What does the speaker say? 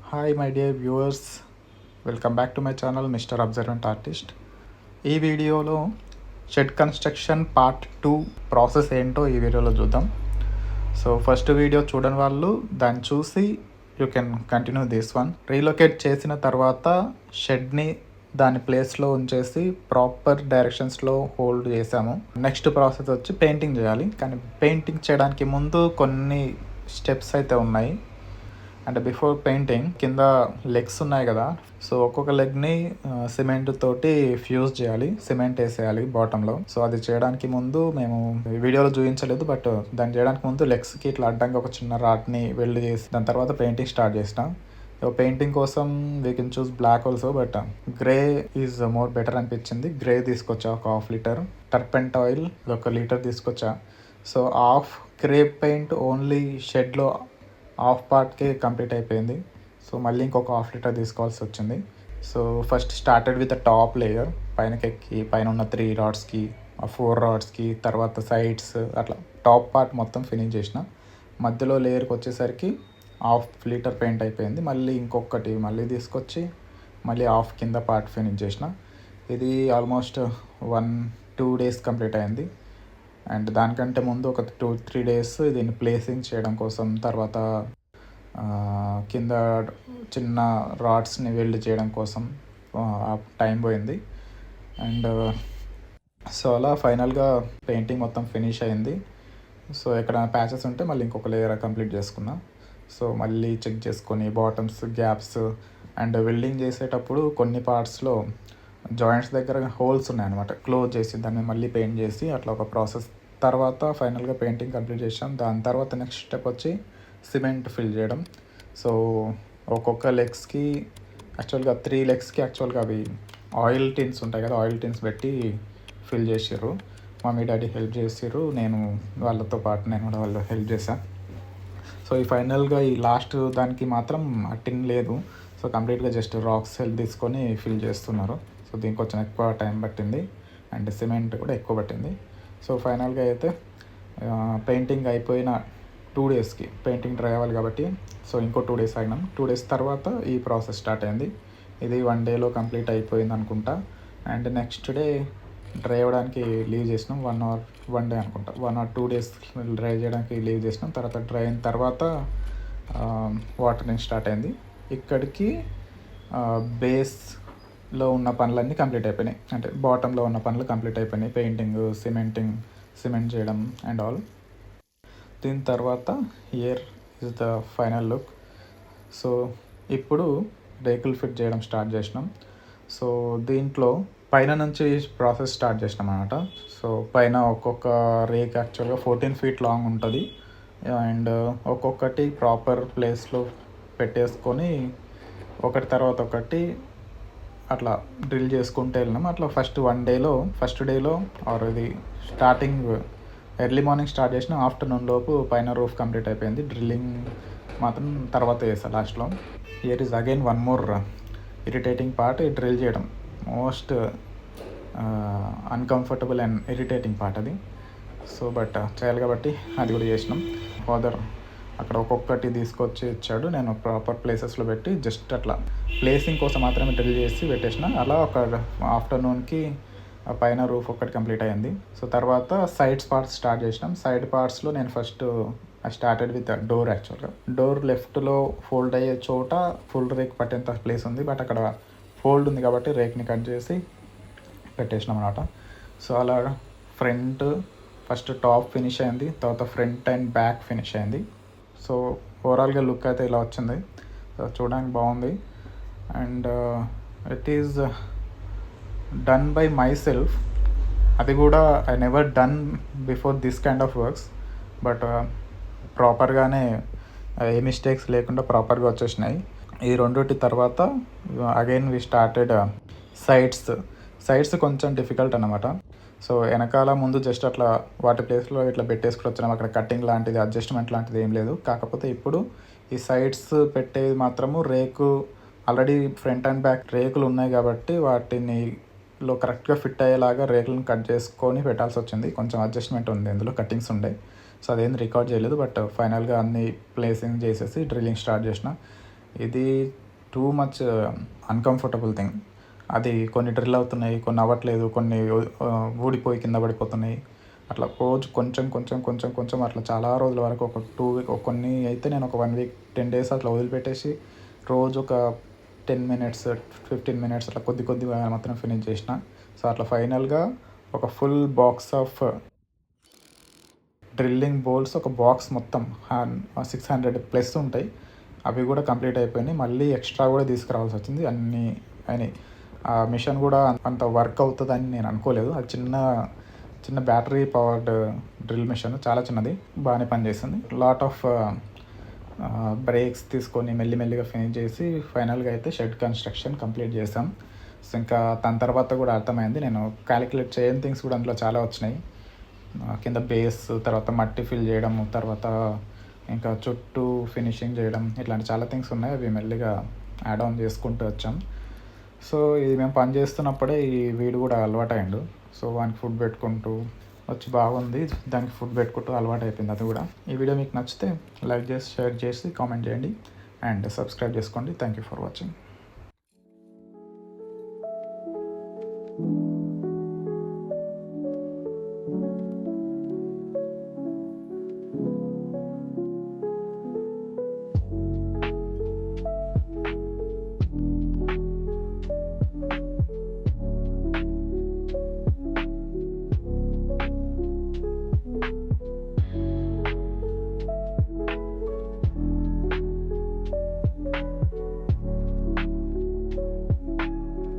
Hi my dear viewers, welcome back to my channel mister observant artist. ఈ వీడియోలో shed construction part 2 process ఏంటో ఈ వీడియోలో చూద్దాం. సో ఫస్ట్ వీడియో చూడని వాళ్ళు దాన్ని చూసి you can continue this one. Relocate చేసిన తర్వాత షెడ్ని దాని ప్లేస్లో ఉంచేసి ప్రాపర్ డైరెక్షన్స్లో హోల్డ్ చేసాము. నెక్స్ట్ ప్రాసెస్ వచ్చి పెయింటింగ్ చేయాలి. కానీ పెయింటింగ్ చేయడానికి ముందు కొన్ని స్టెప్స్ అయితే ఉన్నాయి. అండ్ బిఫోర్ పెయింటింగ్ కింద లెగ్స్ ఉన్నాయి కదా, సో ఒక్కొక్క లెగ్ని సిమెంట్ తోటి ఫ్యూజ్ చేయాలి, సిమెంట్ వేసేయాలి బాటంలో. సో అది చేయడానికి ముందు మేము వీడియోలో చూపించలేదు, బట్ దాన్ని చేయడానికి ముందు లెగ్స్కి ఇట్లా అడ్డంగా ఒక చిన్న రాడ్ని వెల్డ్ చేసి దాని తర్వాత పెయింటింగ్ స్టార్ట్ చేసినాం. పెయింటింగ్ కోసం we can choose black also, but grey is more better అనిపించింది. గ్రే తీసుకొచ్చా ఒక ½ లీటర్, టర్పెంట్ ఆయిల్ 1 లీటర్ తీసుకొచ్చా. So half grey paint only షెడ్లో హాఫ్ పార్ట్కే కంప్లీట్ అయిపోయింది. సో మళ్ళీ ఇంకొక ½ లీటర్ తీసుకోవాల్సి వచ్చింది. So first started with the top layer, పైనకెక్కి పైన ఉన్న 3 రాడ్స్కి 4 రాడ్స్కి తర్వాత సైడ్స్ అట్లా టాప్ పార్ట్ మొత్తం ఫినిష్ చేసిన. మధ్యలో లేయర్కి వచ్చేసరికి ½ లీటర్ పెయింట్ అయిపోయింది. మళ్ళీ ఇంకొకటి మళ్ళీ తీసుకొచ్చి మళ్ళీ హాఫ్ కింద పార్ట్ ఫినిష్ చేసిన. ఇది ఆల్మోస్ట్ 1-2 డేస్ కంప్లీట్ అయింది. అండ్ దానికంటే ముందు ఒక 2-3 డేస్ దీన్ని ప్లేసింగ్ చేయడం కోసం, తర్వాత కింద చిన్న రాడ్స్ని వెల్డ్ చేయడం కోసం టైం పోయింది. అండ్ సో అలా ఫైనల్గా పెయింటింగ్ మొత్తం ఫినిష్ అయింది. సో ఎక్కడ ప్యాచెస్ ఉంటే మళ్ళీ ఇంకొక లేయర్ కంప్లీట్ చేసుకున్నా. సో మళ్ళీ చెక్ చేసుకొని బాటమ్స్ గ్యాప్స్ అండ్ వెల్డింగ్ చేసేటప్పుడు కొన్ని పార్ట్స్లో జాయింట్స్ దగ్గర హోల్స్ ఉన్నాయన్నమాట, క్లోజ్ చేసి దాన్ని మళ్ళీ పెయింట్ చేసి అట్లా ఒక ప్రాసెస్. తర్వాత ఫైనల్గా పెయింటింగ్ కంప్లీట్ చేసాం. దాని తర్వాత నెక్స్ట్ స్టెప్ వచ్చి సిమెంట్ ఫిల్ చేయడం. సో ఒక్కొక్క లెగ్స్కి యాక్చువల్గా 3 లెగ్స్కి యాక్చువల్గా అవి ఆయిల్ టిన్స్ ఉంటాయి కదా, ఆయిల్ టిన్స్ పెట్టి ఫిల్ చేసిర్రు. మమ్మీ డాడీ హెల్ప్ చేసిర్రు, నేను వాళ్ళతో పాటు నేను కూడా వాళ్ళు హెల్ప్ చేశాను. సో ఈ ఫైనల్గా ఈ లాస్ట్ దానికి మాత్రం ఆ టిన్ లేదు. సో కంప్లీట్గా జస్ట్ రాక్స్ హెల్ప్ తీసుకొని ఫిల్ చేస్తున్నారు. సో దీనికి కొంచెం ఎక్కువ టైం పట్టింది అండ్ సిమెంట్ కూడా ఎక్కువ పట్టింది. సో ఫైనల్గా అయితే పెయింటింగ్ అయిపోయిన 2 డేస్కి పెయింటింగ్ డ్రై అవ్వాలి కాబట్టి సో ఇంకో 2 డేస్ ఆగినాం. 2 డేస్ తర్వాత ఈ ప్రాసెస్ స్టార్ట్ అయింది. ఇది 1 డేలో కంప్లీట్ అయిపోయింది అనుకుంటా. అండ్ నెక్స్ట్ డే డ్రై అవ్వడానికి లీవ్ చేసినాం. 1 డే అనుకుంటా, 1 or 2 డేస్ డ్రై చేయడానికి లీవ్ చేసినాం. తర్వాత డ్రై అయిన తర్వాత వాటరింగ్ స్టార్ట్ అయింది. ఇక్కడికి బేస్లో ఉన్న పనులన్నీ కంప్లీట్ అయిపోయినాయి, అంటే బాటంలో ఉన్న పనులు కంప్లీట్ అయిపోయినాయి. పెయింటింగ్, సిమెంట్ చేయడం అండ్ ఆల్. దీని తర్వాత here is the final look. So ఇప్పుడు రేకులు ఫిట్ చేయడం స్టార్ట్ చేసినాం. సో దీంట్లో పైన నుంచి ప్రాసెస్ స్టార్ట్ చేసినాం అన్నమాట. సో పైన ఒక్కొక్క రేక్ యాక్చువల్గా 14 feet లాంగ్ ఉంటుంది. అండ్ ఒక్కొక్కటి ప్రాపర్ ప్లేస్లో పెట్టేసుకొని ఒకటి తర్వాత ఒకటి అట్లా డ్రిల్ చేసుకుంటూ వెళ్ళినాం. అట్లా ఫస్ట్ డేలో ఆర్ ఇది స్టార్టింగ్ ఎర్లీ మార్నింగ్ స్టార్ట్ చేసిన ఆఫ్టర్నూన్ లోపు పైన రూఫ్ కంప్లీట్ అయిపోయింది. డ్రిల్లింగ్ మాత్రం తర్వాత చేస్తా లాస్ట్లో. Here is again one more irritating part, drill చేయడం most uncomfortable and irritating part అది. సో బట్ చేయాలి కాబట్టి అది కూడా చేసినాం. ఫాదర్ అక్కడ ఒక్కొక్కటి తీసుకొచ్చి ఇచ్చాడు, నేను ప్రాపర్ ప్లేసెస్లో పెట్టి జస్ట్ అట్లా ప్లేసింగ్ కోసం మాత్రమే డ్రిల్ చేసి పెట్టేసిన. అలా ఒక ఆఫ్టర్నూన్కి పైన రూఫ్ ఒక్కటి కంప్లీట్ అయింది. సో తర్వాత సైడ్స్ పార్ట్స్ స్టార్ట్ చేసినాం. సైడ్ పార్ట్స్లో నేను first I started with door. యాక్చువల్గా డోర్ లెఫ్ట్లో ఫోల్డ్ అయ్యే చోట ఫుల్ రేక్ పట్టేంత ప్లేస్ ఉంది, బట్ అక్కడ ఫోల్డ్ ఉంది కాబట్టి రేక్ని కట్ చేసి పెట్టేసినాం అనమాట. సో అలా ఫ్రంట్ ఫస్ట్ టాప్ ఫినిష్ అయింది, తర్వాత ఫ్రంట్ అండ్ బ్యాక్ ఫినిష్ అయింది. సో ఓవరాల్గా లుక్ అయితే ఇలా వచ్చింది. చూడడానికి బాగుంది. And it is done by myself. అది కూడా I never done before this kind of works, but ప్రాపర్గానే ఏ మిస్టేక్స్ లేకుండా ప్రాపర్గా వచ్చేసినాయి. ఈ రెండుటి తర్వాత అగైన్ వి స్టార్టెడ్ సైడ్స్ కొంచెం డిఫికల్ట్ అన్నమాట. సో వెనకాల ముందు జస్ట్ అట్లా వాటి ప్లేస్లో ఇట్లా పెట్టేసుకుని వచ్చినాం. అక్కడ కటింగ్ లాంటిది అడ్జస్ట్మెంట్ లాంటిది ఏం లేదు. కాకపోతే ఇప్పుడు ఈ సైడ్స్ పెట్టేది మాత్రము రేకు ఆల్రెడీ ఫ్రంట్ అండ్ బ్యాక్ రేకులు ఉన్నాయి కాబట్టి వాటినిలో కరెక్ట్గా ఫిట్ అయ్యేలాగా రేకులను కట్ చేసుకొని పెట్టాల్సి వచ్చింది. కొంచెం అడ్జస్ట్మెంట్ ఉంది, ఇందులో కటింగ్స్ ఉండే. సో అదేం రికార్డ్ చేయలేదు, బట్ ఫైనల్గా అన్ని ప్లేసింగ్ చేసేసి డ్రిల్లింగ్ స్టార్ట్ చేసిన. ఇది టూ మచ్ అన్కంఫర్టబుల్ థింగ్. అది కొన్ని డ్రిల్ అవుతున్నాయి, కొన్ని అవ్వట్లేదు, కొన్ని ఊడిపోయి కింద పడిపోతున్నాయి. అట్లా రోజు కొంచెం కొంచెం కొంచెం కొంచెం అట్లా చాలా రోజుల వరకు ఒక 2 వీక్, కొన్ని అయితే నేను ఒక 1 వీక్ 10 డేస్ అట్లా వదిలిపెట్టేసి రోజు ఒక 10 మినిట్స్ 15 మినిట్స్ అట్లా కొద్ది కొద్దిగా మాత్రం ఫినిష్ చేసిన. సో అట్లా ఫైనల్గా ఒక full box of drilling bolts, ఒక బాక్స్ మొత్తం 600+ ఉంటాయి. అవి కూడా కంప్లీట్ అయిపోయినాయి. మళ్ళీ ఎక్స్ట్రా కూడా తీసుకురావాల్సి వచ్చింది. అన్నీ అయినాయి. ఆ మిషన్ కూడా అంత వర్క్ అవుతుందని నేను అనుకోలేదు. అది చిన్న బ్యాటరీ పవర్డ్ డ్రిల్ మిషన్, చాలా చిన్నది, బాగానే పనిచేస్తుంది. లాట్ ఆఫ్ బ్రేక్స్ తీసుకొని మెల్లిమెల్లిగా ఫినిష్ చేసి ఫైనల్గా అయితే షెడ్ కన్స్ట్రక్షన్ కంప్లీట్ చేసాం. సో ఇంకా దాని తర్వాత కూడా అర్థమైంది, నేను క్యాలిక్యులేట్ చేయని థింగ్స్ కూడా అందులో చాలా వచ్చినాయి. కింద బేస్, తర్వాత మట్టి ఫిల్ చేయడం, తర్వాత ఇంకా చుట్టూ ఫినిషింగ్ చేయడం, ఇట్లాంటి చాలా థింగ్స్ ఉన్నాయి. అవి మెల్లిగా యాడ్ ఆన్ చేసుకుంటూ వచ్చాం. సో ఇది మేము పని చేస్తున్నప్పుడే ఈ వీడు కూడా అలవాటైండు. సో వానికి ఫుడ్ పెట్టుకుంటూ వచ్చి బాగుంది, దానికి ఫుడ్ పెట్టుకుంటూ అలవాటు అయిపోయింది అది కూడా. ఈ వీడియో మీకు నచ్చితే లైక్ చేసి, షేర్ చేసి, కామెంట్ చేయండి అండ్ సబ్స్క్రైబ్ చేసుకోండి. Thank you for watching.